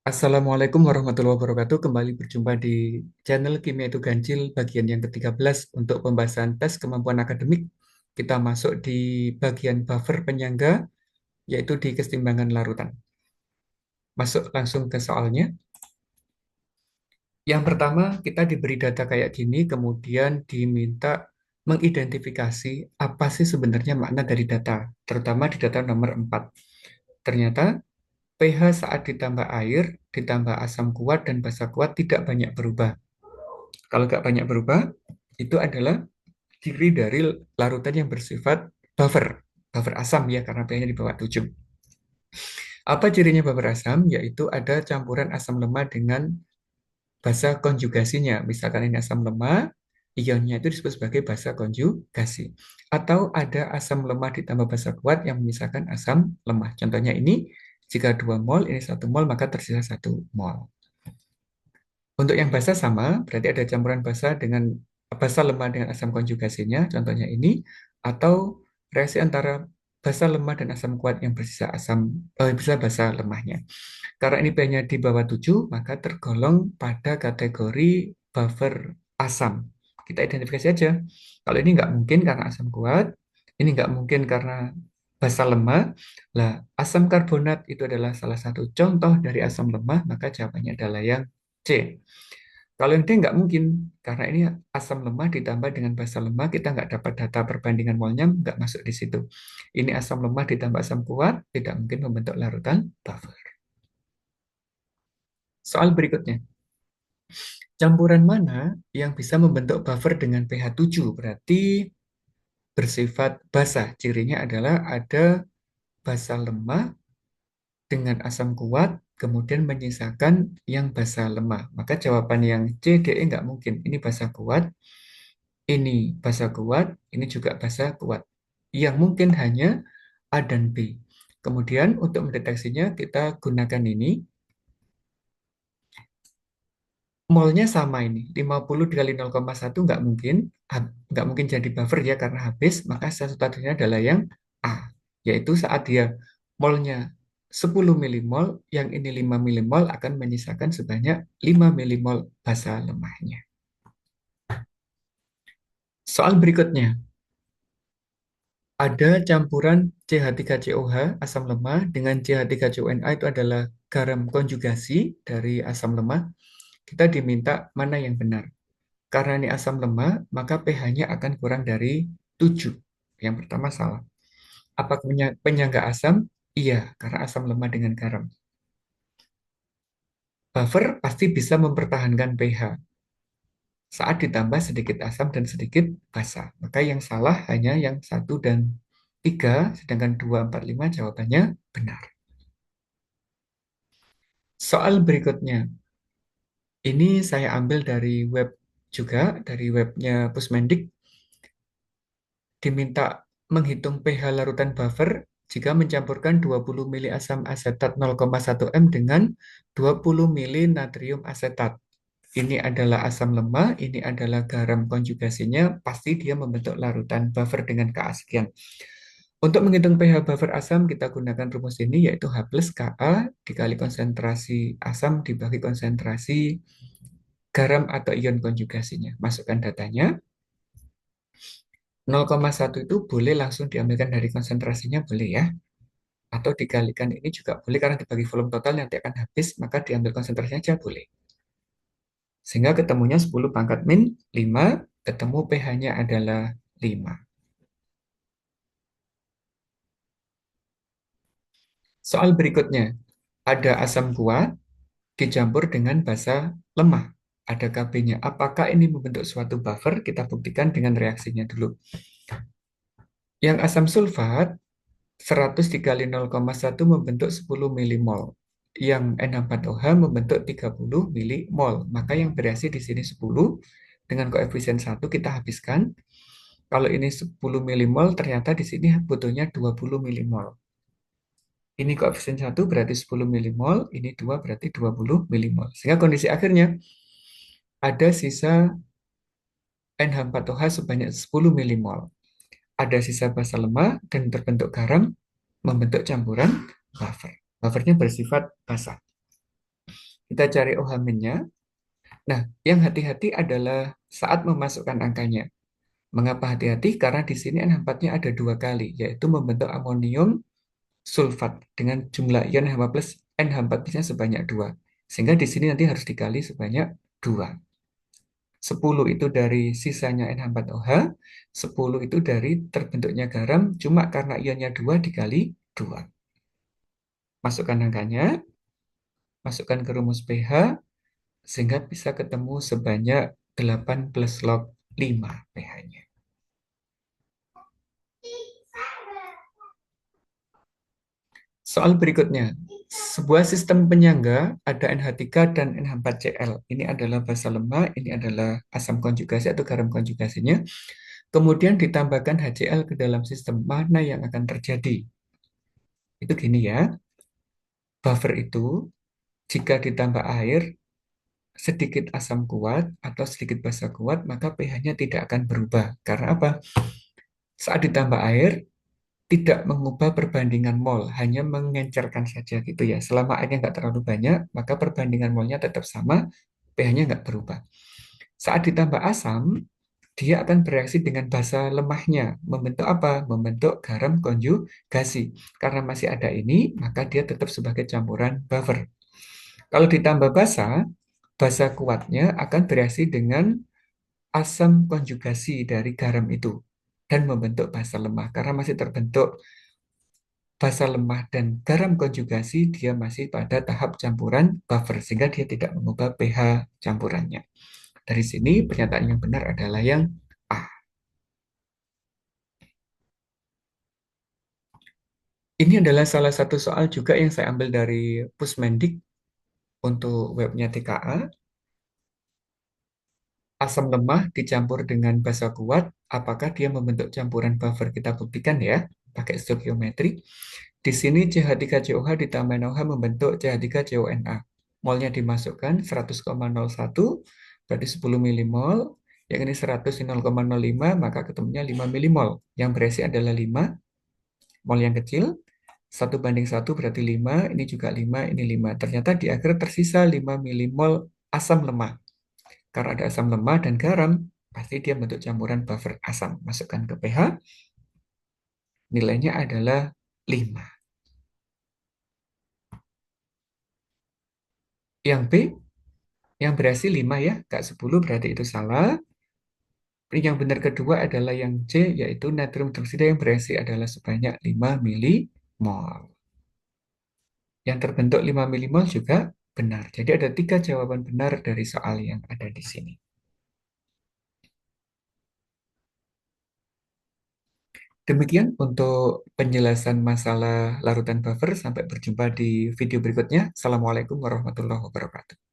Assalamualaikum warahmatullahi wabarakatuh. Kembali berjumpa di channel Kimia itu Ganjil bagian yang ke-13 untuk pembahasan tes kemampuan akademik. Kita masuk di bagian buffer penyangga, yaitu di kesetimbangan larutan. Masuk langsung ke soalnya. Yang pertama, kita diberi data kayak gini, kemudian diminta mengidentifikasi apa sih sebenarnya makna dari data, terutama di data nomor 4. Ternyata pH saat ditambah air, ditambah asam kuat dan basa kuat tidak banyak berubah. Kalau nggak banyak berubah, itu adalah ciri dari larutan yang bersifat buffer, buffer asam ya, karena pH-nya di bawah 7. Apa cirinya buffer asam? Yaitu ada campuran asam lemah dengan basa konjugasinya. Misalkan ini asam lemah, ionnya itu disebut sebagai basa konjugasi. Atau ada asam lemah ditambah basa kuat yang memisahkan asam lemah. Contohnya ini, jika 2 mol, ini 1 mol, maka tersisa 1 mol. Untuk yang basa sama, berarti ada campuran basa dengan basa lemah dengan asam konjugasinya, contohnya ini, atau reaksi antara basa lemah dan asam kuat yang bersisa basa lemahnya. Karena ini pH-nya di bawah 7, maka tergolong pada kategori buffer asam. Kita identifikasi aja. Kalau ini nggak mungkin karena asam kuat, ini nggak mungkin karena basa lemah. Lah, asam karbonat itu adalah salah satu contoh dari asam lemah, maka jawabannya adalah yang C. Kalau yang D nggak mungkin, karena ini asam lemah ditambah dengan basa lemah, kita nggak dapat data perbandingan molnya, nggak masuk di situ. Ini asam lemah ditambah asam kuat, tidak mungkin membentuk larutan buffer. Soal berikutnya, campuran mana yang bisa membentuk buffer dengan pH 7? Berarti bersifat basa. Cirinya adalah ada basa lemah dengan asam kuat, kemudian menyisakan yang basa lemah. Maka jawaban yang C, D, E nggak mungkin. Ini basa kuat, ini basa kuat, ini juga basa kuat. Yang mungkin hanya A dan B. Kemudian untuk mendeteksinya kita gunakan ini. Molnya sama ini, 50 dikali 0,1 nggak mungkin jadi buffer ya karena habis, maka satu-satunya adalah yang A, yaitu saat dia molnya 10 milimol, yang ini 5 milimol akan menyisakan sebanyak 5 milimol basa lemahnya. Soal berikutnya, ada campuran CH3COH asam lemah dengan CH3CONA itu adalah garam konjugasi dari asam lemah. Kita diminta mana yang benar. Karena ini asam lemah, maka pH-nya akan kurang dari 7. Yang pertama salah. Apakah penyangga asam? Iya, karena asam lemah dengan garam. Buffer pasti bisa mempertahankan pH saat ditambah sedikit asam dan sedikit basa. Maka yang salah hanya yang 1 dan 3, sedangkan 2, 4, 5 jawabannya benar. Soal berikutnya, ini saya ambil dari web juga, dari webnya Pusmendik. Diminta menghitung pH larutan buffer jika mencampurkan 20 mili asam asetat 0,1 m dengan 20 mili natrium asetat. Ini adalah asam lemah, ini adalah garam konjugasinya, pasti dia membentuk larutan buffer dengan Ka sekian. Untuk menghitung pH buffer asam, kita gunakan rumus ini, yaitu H plus Ka dikali konsentrasi asam dibagi konsentrasi garam atau ion konjugasinya. Masukkan datanya. 0,1 itu boleh langsung diambilkan dari konsentrasinya, boleh ya. Atau dikalikan ini juga boleh, karena dibagi volume total nanti akan habis, maka diambil konsentrasinya aja boleh. Sehingga ketemunya 10 pangkat min 5, ketemu pH-nya adalah 5. Soal berikutnya, ada asam kuat dicampur dengan basa lemah. Ada Kb-nya. Apakah ini membentuk suatu buffer? Kita buktikan dengan reaksinya dulu. Yang asam sulfat 100 dikali 0,1 membentuk 10 milimol. Yang N4OH membentuk 30 milimol. Maka yang bereaksi di sini 10, dengan koefisien 1 kita habiskan. Kalau ini 10 milimol, ternyata di sini butuhnya 20 milimol. Ini koefisien 1 berarti 10 milimol, ini 2 berarti 20 milimol. Sehingga kondisi akhirnya ada sisa NH4OH sebanyak 10 milimol. Ada sisa basa lemah dan terbentuk garam membentuk campuran buffer. Buffernya bersifat basa. Kita cari OH-nya. Nah, yang hati-hati adalah saat memasukkan angkanya. Mengapa hati-hati? Karena di sini NH4-nya ada dua kali, yaitu membentuk amonium sulfat dengan jumlah ion H4 plus NH4 nya sebanyak 2. Sehingga di sini nanti harus dikali sebanyak 2. 10 itu dari sisanya NH4OH, 10 itu dari terbentuknya garam, cuma karena ionnya 2 dikali 2. Masukkan angkanya, masukkan ke rumus pH, sehingga bisa ketemu sebanyak 8 plus log 5 pH-nya. Soal berikutnya, sebuah sistem penyangga ada NH3 dan NH4Cl. Ini adalah basa lemah, ini adalah asam konjugasi atau garam konjugasinya. Kemudian ditambahkan HCl ke dalam sistem, mana yang akan terjadi? Itu gini ya, buffer itu jika ditambah air, sedikit asam kuat atau sedikit basa kuat, maka pH-nya tidak akan berubah. Karena apa? Saat ditambah air, tidak mengubah perbandingan mol, hanya mengencerkan saja gitu ya. Selama airnya nggak terlalu banyak, maka perbandingan molnya tetap sama, pH-nya nggak berubah. Saat ditambah asam, dia akan bereaksi dengan basa lemahnya. Membentuk apa? Membentuk garam konjugasi. Karena masih ada ini, maka dia tetap sebagai campuran buffer. Kalau ditambah basa, basa kuatnya akan bereaksi dengan asam konjugasi dari garam itu dan membentuk basa lemah. Karena masih terbentuk basa lemah dan garam konjugasi, dia masih pada tahap campuran buffer, sehingga dia tidak mengubah pH campurannya. Dari sini pernyataan yang benar adalah yang A. Ini adalah salah satu soal juga yang saya ambil dari Pusmendik untuk webnya TKA. Asam lemah dicampur dengan basa kuat, apakah dia membentuk campuran buffer? Kita buktikan ya, pakai stoikiometri. Di sini CH3COH ditambah NOH membentuk CH3CONA. Molnya dimasukkan 100,01, berarti 10 milimol. Yang ini 100, 0,05, maka ketemunya 5 milimol. Yang berisi adalah 5, mol yang kecil. 1:1 berarti 5, ini juga 5, ini 5. Ternyata di akhir tersisa 5 milimol asam lemah. Karena ada asam lemah dan garam, pasti dia bentuk campuran buffer asam. Masukkan ke pH, nilainya adalah 5. Yang B, yang berhasil 5 ya, Kak 10 berarti itu salah. Yang benar kedua adalah yang C, yaitu natrium hidroksida yang berhasil adalah sebanyak 5 milimol. Yang terbentuk 5 milimol juga benar. Jadi ada 3 jawaban benar dari soal yang ada di sini. Demikian untuk penjelasan masalah larutan buffer. Sampai berjumpa di video berikutnya. Assalamualaikum warahmatullahi wabarakatuh.